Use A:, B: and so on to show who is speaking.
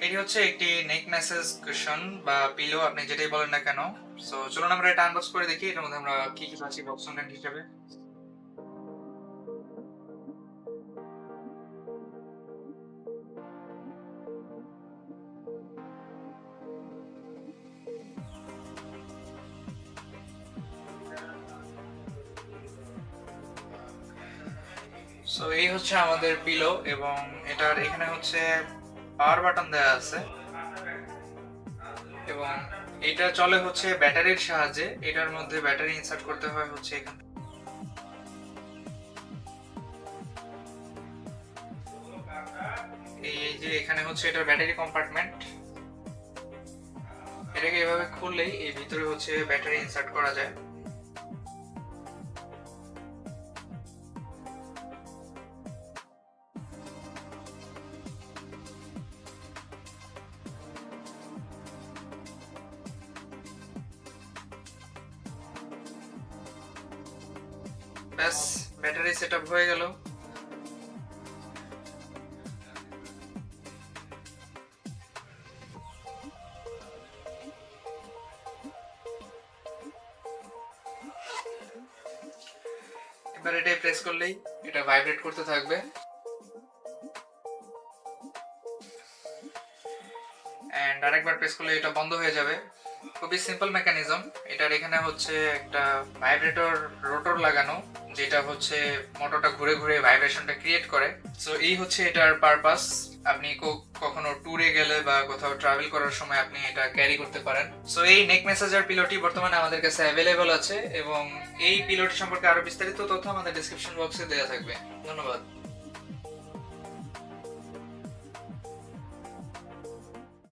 A: এটি হচ্ছে একটি নেক ম্যাসেজ কুশন বা পিলো, আপনি যেটাই বলেন না কেন। সো চলুন আমরা এটা আনবক্স করে দেখি এর মধ্যে আমরা কি কি পাচ্ছি বক্স কন্টেন্ট হিসেবে। সো এই হচ্ছে আমাদের পিলো এবং এটার এখানে হচ্ছে পাওয়ার বাটন দেওয়া আছে এবং এটা চলে হচ্ছে ব্যাটারির সাহায্যে। এটার মধ্যে ব্যাটারি ইনসার্ট করতে হয় হচ্ছে এখানে। এই যে এখানে হচ্ছে এটার ব্যাটারি কম্পার্টমেন্ট, এটাকে এভাবে খুললেই এই ভিতরে হচ্ছে ব্যাটারি ইনসার্ট করা যায়। ব্যাস, ব্যাটারি সেটআপ হয়ে গেল। এবার এটা প্রেস করলেই এটা ভাইব্রেট করতে থাকবে এন্ড আরেকবার প্রেস করলে এটা বন্ধ হয়ে যাবে। খুবই সিম্পল মেকানিজম। এটার এখানে হচ্ছে একটা ভাইব্রেটর রোটর লাগানো, যেটা হচ্ছে মোটরটা ঘুরে ঘুরে ভাইব্রেশনটা ক্রিয়েট করে। সো এই হচ্ছে এটার পারপাস। আপনি কখনো ট্যুরে গেলে বা কোথাও ট্রাভেল করার সময় আপনি এটা ক্যারি করতে পারেন। সো এই নেক মেসাজার পিলোটি বর্তমানে আমাদের কাছে অ্যাভেলেবল আছে এবং এই পিলোটি সম্পর্কে আরো বিস্তারিত তথ্য আমাদের ডেসক্রিপশন বক্সে দেওয়া থাকবে। ধন্যবাদ।